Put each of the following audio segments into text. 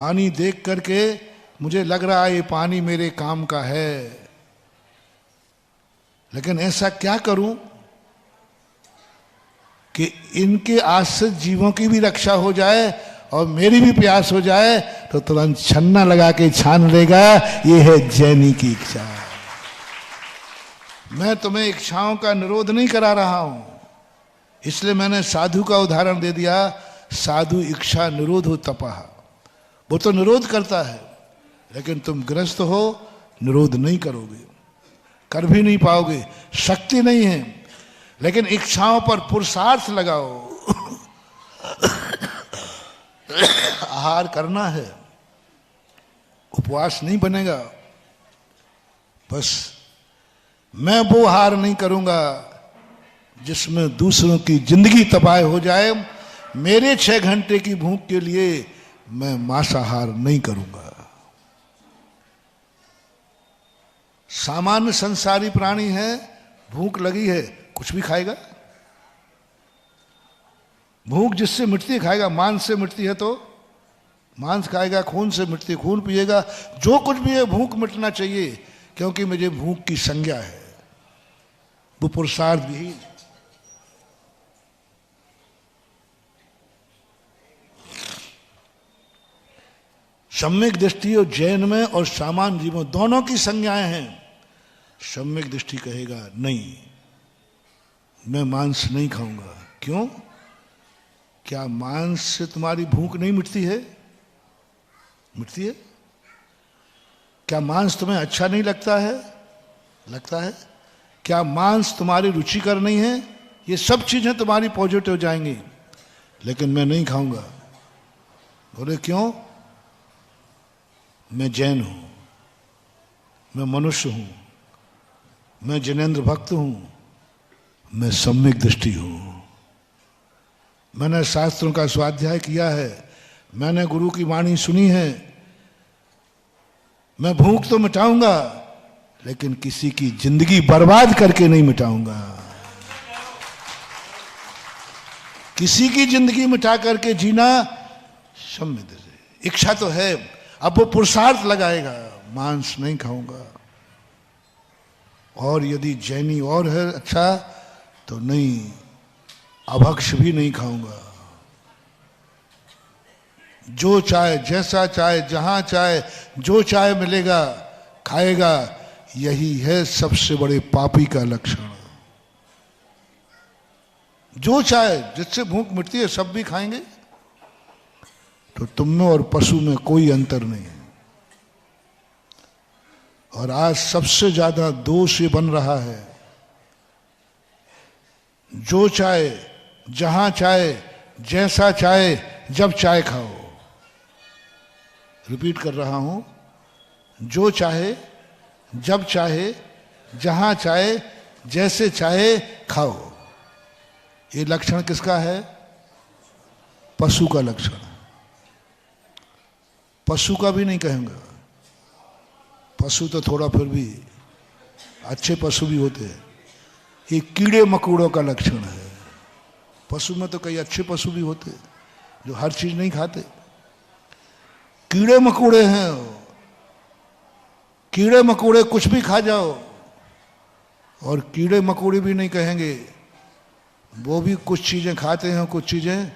पानी देख करके मुझे लग रहा है ये पानी मेरे काम का है, लेकिन ऐसा क्या करूं कि इनके आश्रित जीवों की भी रक्षा हो जाए और मेरी भी प्यास हो जाए। तो तुरंत छन्ना लगा के छान लेगा। ये है जैनी की इच्छा। मैं तुम्हें इच्छाओं का निरोध नहीं करा रहा हूं, इसलिए मैंने साधु का उदाहरण दे दिया। साधु इच्छा निरोधो तपः, वो तो निरोध करता है, लेकिन तुम गृहस्थ हो, निरोध नहीं करोगे, कर भी नहीं पाओगे, शक्ति नहीं है। लेकिन इच्छाओं पर पुरुषार्थ लगाओ। आहार करना है, उपवास नहीं बनेगा। बस मैं वो आहार नहीं करूंगा जिसमें दूसरों की जिंदगी तबाह हो जाए। मेरे 6 घंटे की भूख के लिए मैं मांसाहार नहीं करूंगा। सामान्य संसारी प्राणी है, भूख लगी है, कुछ भी खाएगा। भूख जिससे मिटती है खाएगा। मांस से मिटती है तो मांस खाएगा, खून से मिटती है खून पिएगा। जो कुछ भी है भूख मिटना चाहिए, क्योंकि मुझे भूख की संज्ञा है। वो पुरुषार्थ भी सम्यक दृष्टि और जैन में और सामान्य जीवों दोनों की संज्ञाएं हैं। सम्यक दृष्टि कहेगा नहीं, मैं मांस नहीं खाऊंगा। क्यों? क्या मांस से तुम्हारी भूख नहीं मिटती है? मिटती है। क्या मांस तुम्हें अच्छा नहीं लगता है? लगता है। क्या मांस तुम्हारी रुचिकर नहीं है? ये सब चीजें तुम्हारी पॉजिटिव जाएंगी, लेकिन मैं नहीं खाऊंगा। बोले क्यों? मैं जैन हूं, मैं मनुष्य हूं, मैं जिनेंद्र भक्त हूं, मैं सम्यक दृष्टि हूं। मैंने शास्त्रों का स्वाध्याय किया है, मैंने गुरु की वाणी सुनी है। मैं भूख तो मिटाऊंगा, लेकिन किसी की जिंदगी बर्बाद करके नहीं मिटाऊंगा। किसी की जिंदगी मिटा करके जीना सम्यक दृष्टि। इच्छा तो है, अब वो पुरुषार्थ लगाएगा, मांस नहीं खाऊंगा। और यदि जैनी और है अच्छा तो नहीं, अभक्ष भी नहीं खाऊंगा। जो चाहे, जैसा चाहे, जहां चाहे, जो चाहे मिलेगा खाएगा। यही है सबसे बड़े पापी का लक्षण। जो चाहे, जिससे भूख मिटती है सब भी खाएंगे, तो तुम में और पशु में कोई अंतर नहीं है। और आज सबसे ज्यादा दोष ये बन रहा है, जो चाहे, जहां चाहे, जैसा चाहे, जब चाहे खाओ। रिपीट कर रहा हूं, जो चाहे, जब चाहे, जहां चाहे, जैसे चाहे खाओ। ये लक्षण किसका है? पशु का लक्षण। पशु का भी नहीं कहेंगे। पशु तो थोड़ा फिर भी अच्छे पशु भी होते हैं। ये कीड़े मकोड़ों का लक्षण है। पशु में तो कई अच्छे पशु भी होते जो हर चीज नहीं खाते। कीड़े मकोड़े हैं, कीड़े मकोड़े कुछ भी खा जाओ। और कीड़े मकोड़े भी नहीं कहेंगे, वो भी कुछ चीजें खाते हैं, कुछ चीजें।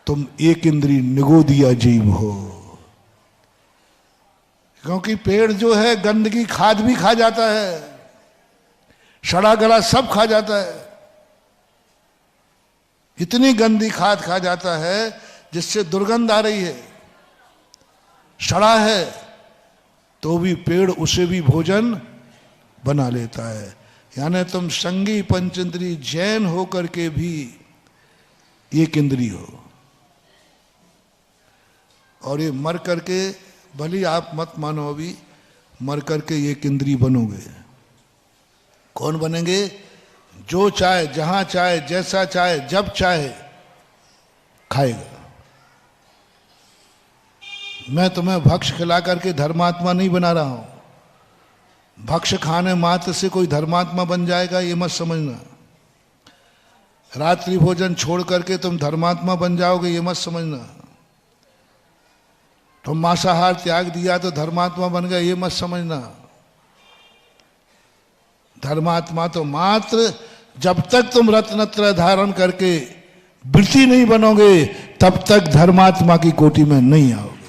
तुम एक इंद्री निगोदिया जीव हो। क्योंकि पेड़ जो है गंदगी खाद भी खा जाता है, सड़ा गला सब खा जाता है। इतनी गंदी खाद खा जाता है जिससे दुर्गंध आ रही है। सड़ा है तो भी पेड़ उसे भी भोजन बना लेता है। यानी तुम संगी पंचेंद्री जैन होकर के भी एक इंद्री हो। और ये मर करके, भली आप मत मानो, अभी मर करके एक इंद्री बनोगे। कौन बनेंगे? जो चाहे, जहां चाहे, जैसा चाहे, जब चाहे खाएगा। मैं तुम्हें भक्ष खिला करके धर्मात्मा नहीं बना रहा हूं। भक्ष खाने मात्र से कोई धर्मात्मा बन जाएगा ये मत समझना। रात्रि भोजन छोड़ करके तुम धर्मात्मा बन जाओगे ये मत समझना। तो मांसाहार त्याग दिया तो धर्मात्मा बन गया, ये मत समझना। धर्मात्मा तो मात्र जब तक तुम रत्नत्रय धारण करके वृत्ति नहीं बनोगे तब तक धर्मात्मा की कोटि में नहीं आओगे।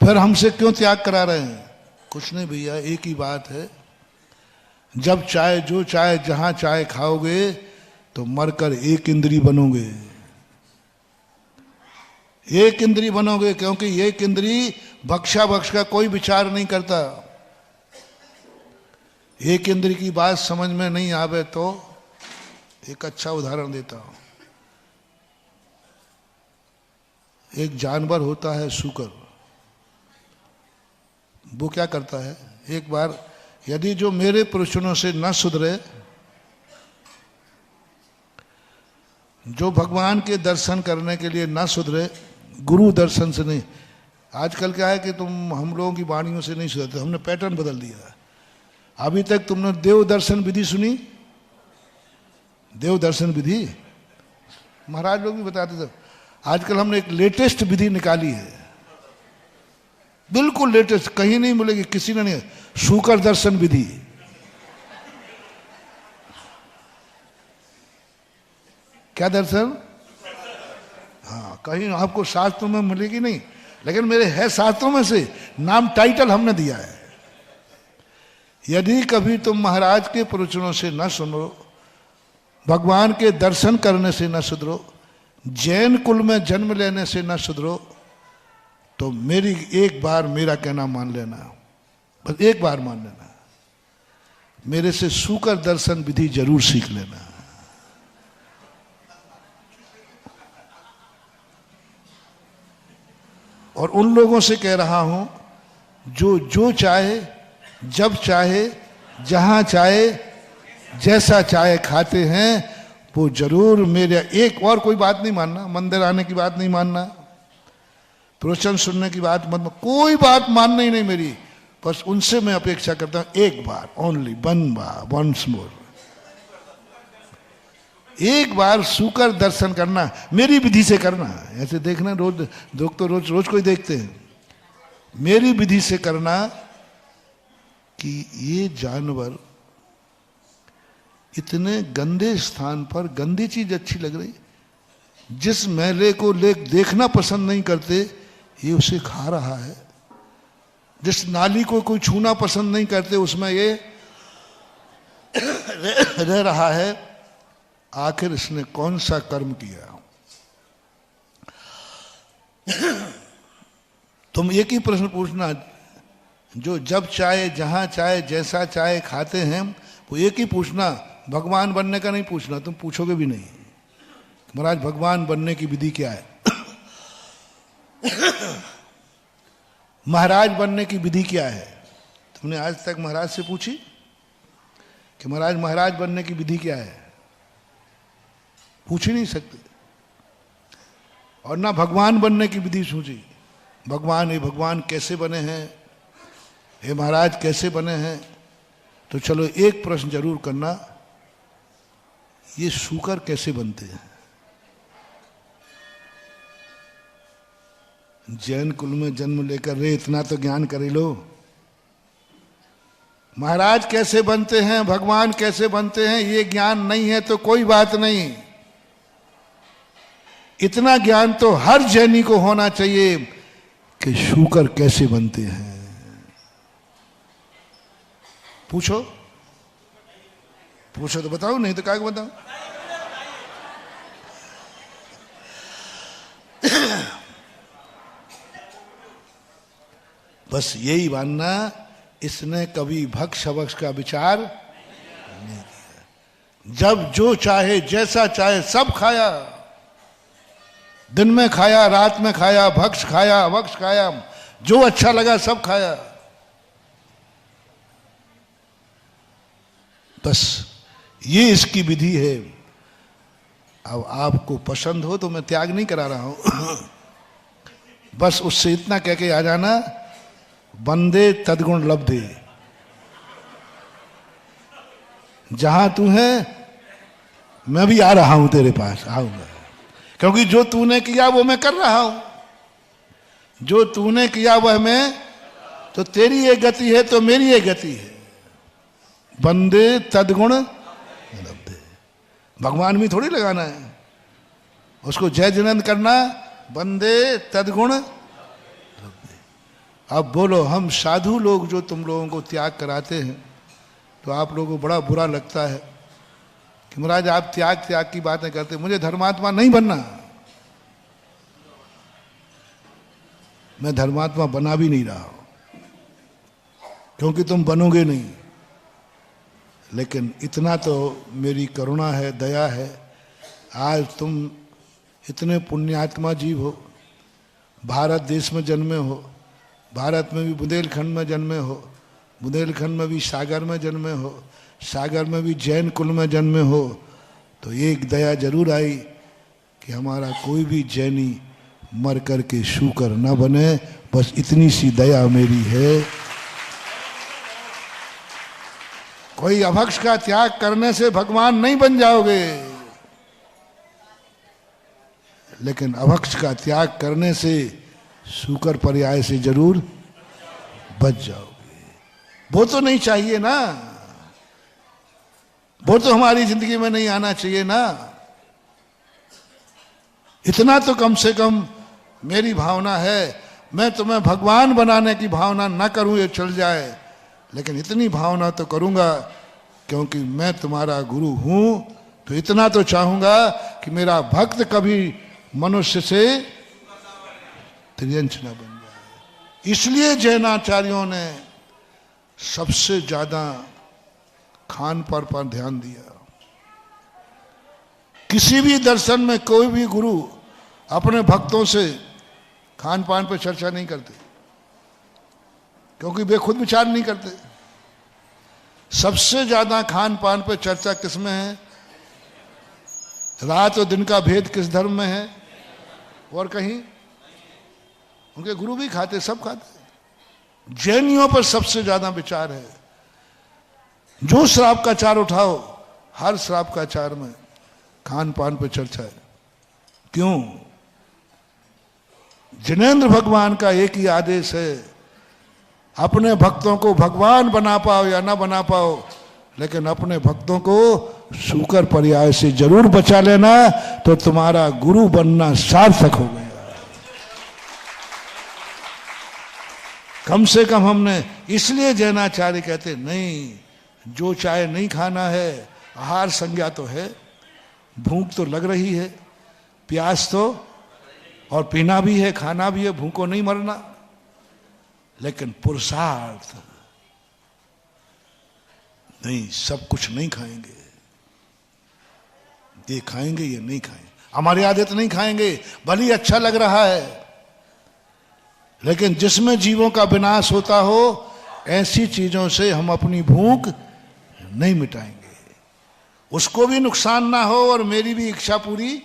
फिर हमसे क्यों त्याग करा रहे हैं? कुछ नहीं भैया, एक ही बात है, जब चाहे जो चाहे जहां चाहे खाओगे तो मरकर एक इंद्री बनोगे। एक इंद्री बनोगे, क्योंकि एक इंद्री भक्षा भक्ष का कोई विचार नहीं करता। एक इंद्री की बात समझ में नहीं आवे तो एक अच्छा उदाहरण देता हूं। एक जानवर होता है सूकर, वो क्या करता है, एक बार यदि जो मेरे प्रवचनों से न सुधरे, जो भगवान के दर्शन करने के लिए न सुधरे, गुरु दर्शन से नहीं। आजकल क्या है कि तुम हम लोगों की वाणियों से नहीं सुधरते, हमने पैटर्न बदल दिया है। अभी तक तुमने देव दर्शन विधि सुनी? देव दर्शन विधि महाराज लोग भी बताते थे। आजकल हमने एक लेटेस्ट विधि निकाली है, बिल्कुल लेटेस्ट, कहीं नहीं मिलेगी, किसी ने नहीं। शूकर दर्शन विधि। क्या दर्शन? हाँ, कहीं आपको शास्त्रों में मिलेगी नहीं, लेकिन मेरे है शास्त्रों में से, नाम टाइटल हमने दिया है। यदि कभी तुम महाराज के प्रवचनों से न सुनो, भगवान के दर्शन करने से न सुधरो, जैन कुल में जन्म लेने से न सुधरो, तो मेरी एक बार मेरा कहना मान लेना, बस एक बार मान लेना, मेरे से शूकर दर्शन विधि जरूर सीख लेना। और उन लोगों से कह रहा हूं जो चाहे, जब चाहे, जहां चाहे, जैसा चाहे खाते हैं, वो जरूर मेरे, एक और कोई बात नहीं मानना, मंदिर आने की बात नहीं मानना, प्रवचन सुनने की बात मत, कोई बात मानना ही नहीं मेरी। बस उनसे मैं अपेक्षा करता हूं एक बार, only one bar, once more, एक बार शूकर दर्शन करना, मेरी विधि से करना। ऐसे देखना रोज लोग तो रोज कोई देखते हैं, मेरी विधि से करना कि ये जानवर इतने गंदे स्थान पर गंदी चीज अच्छी लग रही, जिस मैले को देखना पसंद नहीं करते ये उसे खा रहा है, जिस नाली को कोई छूना पसंद नहीं करते उसमें ये रह रहा है। आखिर इसने कौन सा कर्म किया? तुम एक ही प्रश्न पूछना, जो जब चाहे, जहां चाहे, जैसा चाहे खाते हैं, वो एक ही पूछना, भगवान बनने का नहीं पूछना। तुम पूछोगे भी नहीं, महाराज भगवान बनने की विधि क्या है? महाराज बनने की विधि क्या है? तुमने आज तक महाराज से पूछी कि महाराज बनने की विधि क्या है? पूछ ही नहीं सकते। और ना भगवान बनने की विधि सोची, भगवान कैसे बने हैं, हे महाराज कैसे बने हैं? तो चलो एक प्रश्न जरूर करना, ये शूकर कैसे बनते हैं? जैन कुल में जन्म लेकर रे इतना तो ज्ञान कर लो। महाराज कैसे बनते हैं, भगवान कैसे बनते हैं, ये ज्ञान नहीं है तो कोई बात नहीं। इतना ज्ञान तो हर जैनी को होना चाहिए कि शूकर कैसे बनते हैं। पूछो तो बताओ, नहीं तो क्या बताओ। बस यही मानना, इसने कभी भक्ष भक्ष का विचार नहीं किया। जब जो चाहे, जैसा चाहे, सब खाया, दिन में खाया, रात में खाया, भक्ष खाया, अभक्ष खाया, जो अच्छा लगा सब खाया। बस ये इसकी विधि है। अब आपको पसंद हो तो मैं त्याग नहीं करा रहा हूं। बस उससे इतना कह के आ जाना, बंदे तदगुण लब्धे, जहां तू है मैं भी आ रहा हूं तेरे पास, आऊंगा, क्योंकि जो तूने किया वो मैं कर रहा हूं। जो तूने किया वह मैं, तो तेरी एक गति है तो मेरी एक गति है। बंदे तदगुण लब्धे। भगवान भी थोड़ी लगाना है, उसको जय जिनंद करना, बंदे तदगुण लब्धे। अब बोलो, हम साधु लोग जो तुम लोगों को त्याग कराते हैं, तो आप लोगों को बड़ा बुरा लगता है कि महाराज आप त्याग त्याग की बातें करते। मुझे धर्मात्मा नहीं बनना, मैं धर्मात्मा बना भी नहीं रहा हूं, क्योंकि तुम बनोगे नहीं। लेकिन इतना तो मेरी करुणा है, दया है, आज तुम इतने पुण्यात्मा जीव हो, भारत देश में जन्मे हो, भारत में भी बुंदेलखंड में जन्मे हो, बुंदेलखंड में भी सागर में जन्मे हो, सागर में भी जैन कुल में जन्मे हो, तो एक दया जरूर आई कि हमारा कोई भी जैनी मर करके शूकर न बने। बस इतनी सी दया मेरी है। कोई अभक्ष का त्याग करने से भगवान नहीं बन जाओगे, लेकिन अभक्ष का त्याग करने से शूकर पर्याय से जरूर बच जाओगे। वो तो नहीं चाहिए ना, वो तो हमारी जिंदगी में नहीं आना चाहिए ना। इतना तो कम से कम मेरी भावना है। मैं तुम्हें भगवान बनाने की भावना ना करूं ये चल जाए, लेकिन इतनी भावना तो करूंगा, क्योंकि मैं तुम्हारा गुरु हूं, तो इतना तो चाहूंगा कि मेरा भक्त कभी मनुष्य से त्रियंच न बन जाए। इसलिए जैनाचार्यों ने सबसे ज्यादा खान पर ध्यान दिया। किसी भी दर्शन में कोई भी गुरु अपने भक्तों से खान पान पर चर्चा नहीं करते, क्योंकि वे खुद विचार नहीं करते। सबसे ज्यादा खान पान पर चर्चा किसमें है? रात और दिन का भेद किस धर्म में है? और कहीं? उनके गुरु भी खाते, सब खाते। जैनियों पर सबसे ज्यादा विचार है। जो श्राप का चार उठाओ, हर श्राप का चार में खान पान पर चर्चा है। क्यों? जिनेंद्र भगवान का एक ही आदेश है, अपने भक्तों को भगवान बना पाओ या ना बना पाओ, लेकिन अपने भक्तों को शूकर पर्याय से जरूर बचा लेना, तो तुम्हारा गुरु बनना सार्थक हो गया। कम से कम हमने, इसलिए जैनाचार्य कहते नहीं, जो चाहे नहीं खाना है, आहार संज्ञा तो है, भूख तो लग रही है, प्यास तो, और पीना भी है, खाना भी है, भूखों नहीं मरना, लेकिन पुरुषार्थ नहीं। सब कुछ नहीं खाएंगे, ये खाएंगे ये नहीं खाएंगे, हमारी आदत नहीं खाएंगे, भले अच्छा लग रहा है, लेकिन जिसमें जीवों का विनाश होता हो, ऐसी चीजों से हम अपनी भूख नहीं मिटाएंगे। उसको भी नुकसान ना हो और मेरी भी इच्छा पूरी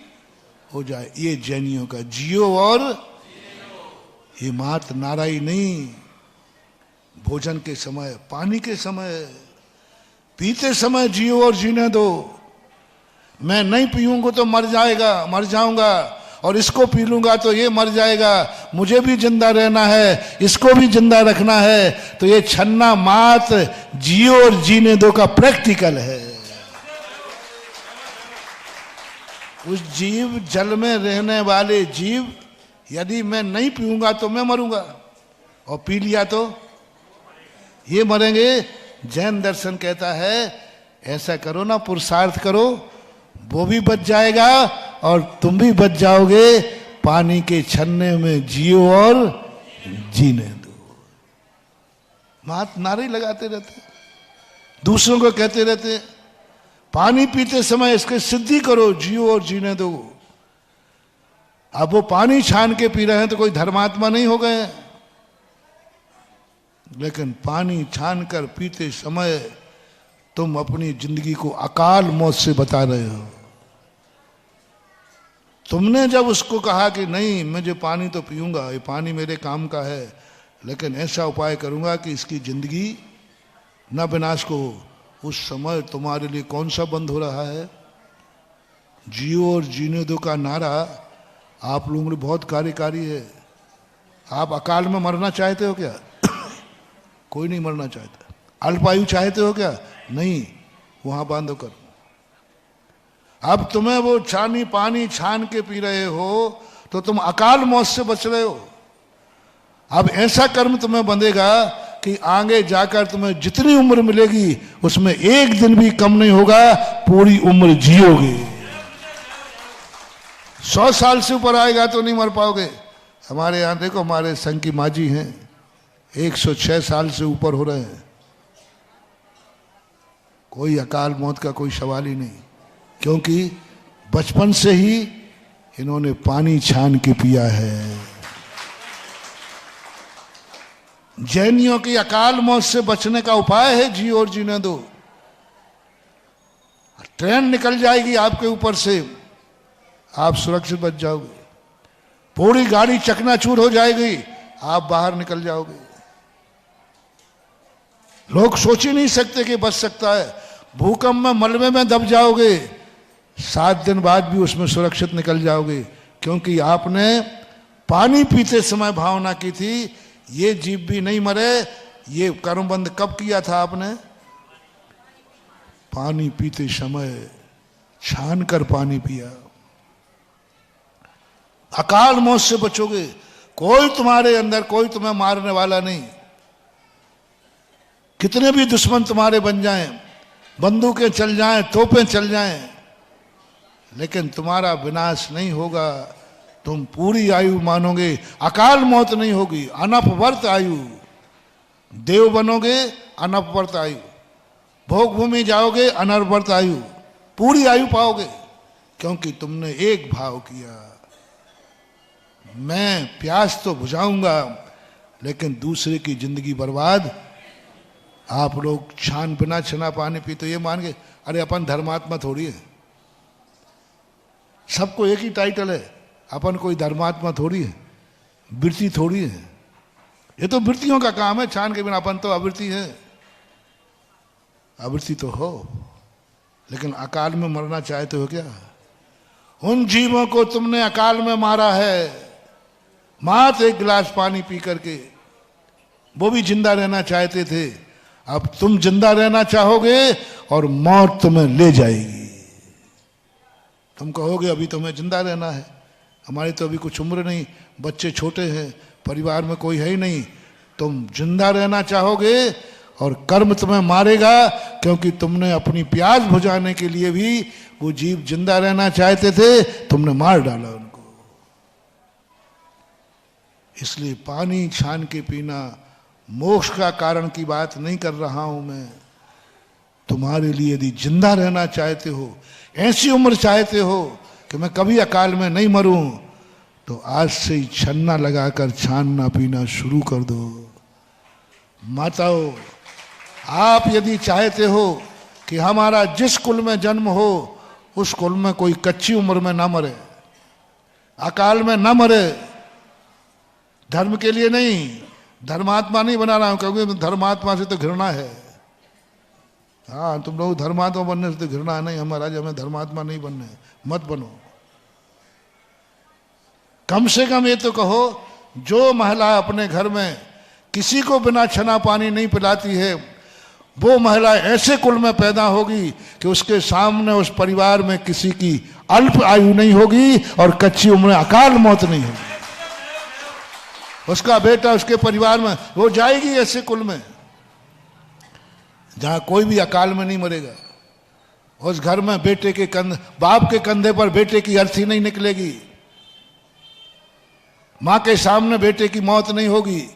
हो जाए। ये जैनियों का जियो और ये मात नाराई नहीं। भोजन के समय, पानी के समय, पीते समय जियो और जीने दो। मैं नहीं पीऊंगा तो मर जाऊंगा, और इसको पी लूंगा तो ये मर जाएगा, मुझे भी जिंदा रहना है, इसको भी जिंदा रखना है। तो ये छन्ना मात जियो और जीने दो का प्रैक्टिकल है। उस जीव, जल में रहने वाले जीव, यदि मैं नहीं पीऊंगा तो मैं मरूंगा, और पी लिया तो ये मरेंगे। जैन दर्शन कहता है ऐसा करो ना, पुरुषार्थ करो, वो भी बच जाएगा और तुम भी बच जाओगे। पानी के छन्ने में जियो और जीने दो। मात नारे लगाते रहते, दूसरों को कहते रहते, पानी पीते समय इसके सिद्धि करो, जियो और जीने दो। अब वो पानी छान के पी रहे हैं तो कोई धर्मात्मा नहीं हो गए, लेकिन पानी छान कर पीते समय तुम अपनी जिंदगी को अकाल मौत से बता रहे हो। तुमने जब उसको कहा कि नहीं, मुझे पानी तो पीऊंगा, ये पानी मेरे काम का है, लेकिन ऐसा उपाय करूंगा कि इसकी जिंदगी न विनाश को हो, उस समय तुम्हारे लिए कौन सा बंद हो रहा है? जियो और जीने दो का नारा आप लोगों ने बहुत कार्यकारी है। आप अकाल में मरना चाहते हो क्या? कोई नहीं मरना चाहता। अल्पायु चाहते हो क्या? नहीं, वहां बांधो कर। अब तुम्हें वो छानी पानी छान के पी रहे हो तो तुम अकाल मौत से बच रहे हो। अब ऐसा कर्म तुम्हें बंधेगा कि आगे जाकर तुम्हें जितनी उम्र मिलेगी उसमें एक दिन भी कम नहीं होगा, पूरी उम्र जियोगे। 100 साल से ऊपर आएगा तो नहीं मर पाओगे। हमारे यहां देखो, हमारे संघ की माँ जी हैं, 106 साल से ऊपर हो रहे हैं। कोई अकाल मौत का कोई सवाल ही नहीं, क्योंकि बचपन से ही इन्होंने पानी छान के पिया है। जैनियों की अकाल मौत से बचने का उपाय है जी और जीने दो। ट्रेन निकल जाएगी आपके ऊपर से, आप सुरक्षित बच जाओगे। पूरी गाड़ी चकनाचूर हो जाएगी, आप बाहर निकल जाओगे। लोग सोच ही नहीं सकते कि बच सकता है। भूकंप में मलबे में दब जाओगे, 7 दिन बाद भी उसमें सुरक्षित निकल जाओगे, क्योंकि आपने पानी पीते समय भावना की थी ये जीव भी नहीं मरे। ये कर्मबंध कब किया था आपने? पानी पीते समय छान कर पानी पिया। अकाल मौत से बचोगे। कोई तुम्हारे अंदर, कोई तुम्हें मारने वाला नहीं। कितने भी दुश्मन तुम्हारे बन जाएं, बंदूकें चल जाएं, तोपें चल जाएं, लेकिन तुम्हारा विनाश नहीं होगा। तुम पूरी आयु मानोगे, अकाल मौत नहीं होगी, अनपवर्त आयु। देव बनोगे, अनपवर्त आयु। भोग भूमि जाओगे, अनपवर्त आयु। पूरी आयु पाओगे, क्योंकि तुमने एक भाव किया, मैं प्यास तो बुझाऊंगा लेकिन दूसरे की जिंदगी बर्बाद। आप लोग छान बिना छना पानी पी तो ये मान के, अरे अपन धर्मात्मा थोड़ी है। सबको एक ही टाइटल है, अपन कोई धर्मात्मा थोड़ी है, वृत्ति थोड़ी है। ये तो वृत्तियों का काम है, छान के बिना। अपन तो अवृत्ति है, अवृत्ति तो हो, लेकिन अकाल में मरना चाहते हो क्या? उन जीवों को तुमने अकाल में मारा है, मात्र एक गिलास पानी पी करके। वो भी जिंदा रहना चाहते थे। अब तुम जिंदा रहना चाहोगे और मौत तुम्हें ले जाएगी। तुम कहोगे अभी तुम्हें जिंदा रहना है, हमारी तो अभी कुछ उम्र नहीं, बच्चे छोटे हैं, परिवार में कोई है ही नहीं। तुम जिंदा रहना चाहोगे और कर्म तुम्हें मारेगा, क्योंकि तुमने अपनी प्यास बुझाने के लिए भी वो जीव जिंदा रहना चाहते थे, तुमने मार डाला उनको। इसलिए पानी छान के पीना मोक्ष का कारण की बात नहीं कर रहा हूं मैं। तुम्हारे लिए यदि जिंदा रहना चाहते हो, ऐसी उम्र चाहते हो कि मैं कभी अकाल में नहीं मरूं, तो आज से ही छन्ना लगाकर छानना पीना शुरू कर दो। माताओं, आप यदि चाहते हो कि हमारा जिस कुल में जन्म हो उस कुल में कोई कच्ची उम्र में ना मरे, अकाल में ना मरे, धर्म के लिए नहीं, धर्मात्मा नहीं बना रहा हूं, क्योंकि धर्मात्मा से तो घृणा है। हाँ, तुम लोग धर्मात्मा बनने से तो घृणा नहीं, हमारा हमें धर्मात्मा नहीं बनने, मत बनो। कम से कम ये तो कहो, जो महिला अपने घर में किसी को बिना छना पानी नहीं पिलाती है, वो महिला ऐसे कुल में पैदा होगी कि उसके सामने उस परिवार में किसी की अल्प आयु नहीं होगी और कच्ची उम्र अकाल मौत नहीं होगी। उसका बेटा उसके परिवार में वो जाएगी ऐसे कुल में जहां कोई भी अकाल में नहीं मरेगा। उस घर में बेटे के बाप के कंधे पर बेटे की अर्थी नहीं निकलेगी, मां के सामने बेटे की मौत नहीं होगी।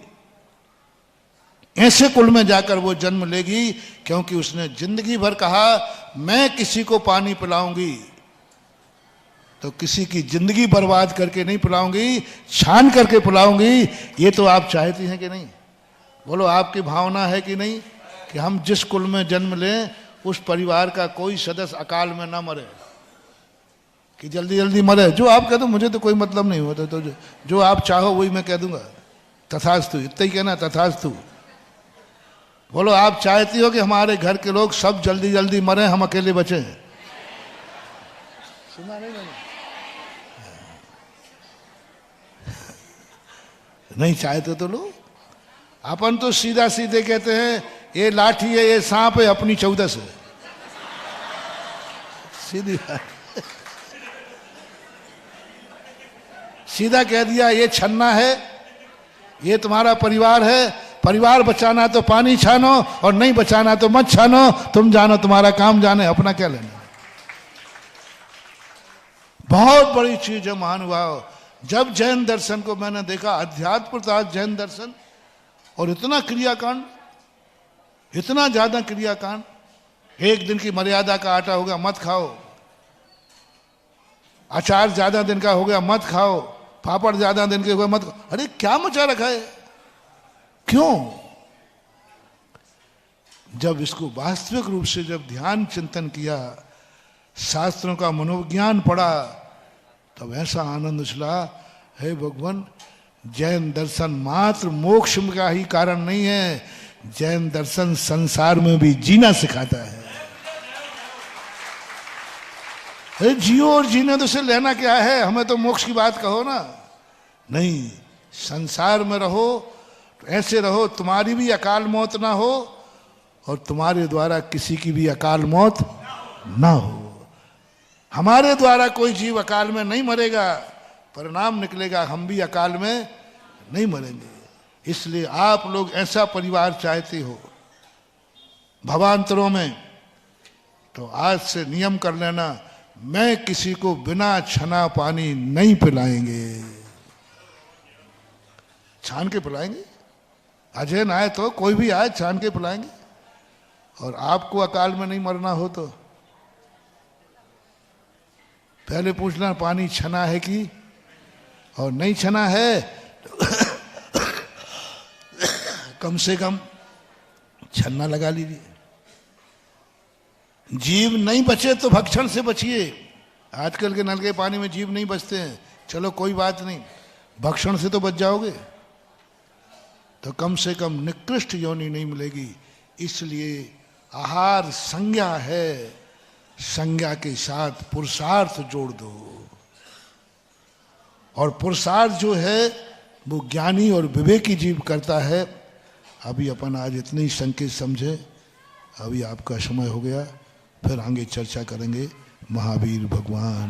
ऐसे कुल में जाकर वो जन्म लेगी, क्योंकि उसने जिंदगी भर कहा मैं किसी को पानी पिलाऊंगी, तो किसी की जिंदगी बर्बाद करके नहीं पिलाऊंगी, छान करके पिलाऊंगी। ये तो आप चाहती हैं कि नहीं? बोलो, आपकी भावना है कि नहीं कि हम जिस कुल में जन्म लें उस परिवार का कोई सदस्य अकाल में ना मरे, कि जल्दी जल्दी मरे। जो आप कह दो, मुझे तो कोई मतलब नहीं होता, तो जो आप चाहो वही मैं कह दूंगा, तथास्तु। इतना ही कहना, तथास्तु। बोलो, आप चाहती हो कि हमारे घर के लोग सब जल्दी जल्दी मरे, हम अकेले बचे? सुना नहीं मैंने? नहीं चाहते तो लो। अपन तो सीधा सीधे कहते हैं ये लाठी है, ये सांप है, अपनी 14 है, सीधी बात। सीधा कह दिया ये छन्ना है, ये तुम्हारा परिवार है, परिवार बचाना तो पानी छानो और नहीं बचाना तो मत छानो, तुम जानो तुम्हारा काम जाने, अपना क्या लेना। बहुत बड़ी चीज है महानुभाव। जब जैन दर्शन को मैंने देखा, अध्यात्म जैन दर्शन, और इतना क्रियाकांड, इतना ज्यादा क्रियाकांड। एक दिन की मर्यादा का आटा हो गया मत खाओ, अचार ज्यादा दिन का हो गया मत खाओ, पापड़ ज्यादा दिन के हो गए मत खाओ। अरे क्या मचा रखा है, क्यों? जब इसको वास्तविक रूप से जब ध्यान चिंतन किया, शास्त्रों का मनोविज्ञान पढ़ा, तब ऐसा आनंद चला, हे भगवान, जैन दर्शन मात्र मोक्ष का ही कारण नहीं है, जैन दर्शन संसार में भी जीना सिखाता है। अरे जियो और जीने तो से लेना क्या है, हमें तो मोक्ष की बात कहो ना। नहीं, संसार में रहो तो ऐसे रहो तुम्हारी भी अकाल मौत ना हो और तुम्हारे द्वारा किसी की भी अकाल मौत ना हो। हमारे द्वारा कोई जीव अकाल में नहीं मरेगा, परिणाम निकलेगा हम भी अकाल में नहीं मरेंगे। इसलिए आप लोग ऐसा परिवार चाहते हो भवांतरों में, तो आज से नियम कर लेना, मैं किसी को बिना छना पानी नहीं पिलाएंगे। छान के पिलाएंगे, अजय ना आए तो कोई भी आए छान के पिलाएंगे। और आपको अकाल में नहीं मरना हो तो पहले पूछना पानी छना है कि, और नहीं छना है तो कम से कम छन्ना लगा लीजिए। जीव नहीं बचे तो भक्षण से बचिए। आजकल के नल के पानी में जीव नहीं बचते हैं, चलो कोई बात नहीं, भक्षण से तो बच जाओगे, तो कम से कम निकृष्ट योनि नहीं मिलेगी। इसलिए आहार संज्ञा है, संज्ञा के साथ पुरुषार्थ जोड़ दो, और पुरुषार्थ जो है वो ज्ञानी और विवेकी जीव करता है। अभी अपन आज इतने ही संकेत समझे, अभी आपका समय हो गया, फिर आगे चर्चा करेंगे। महावीर भगवान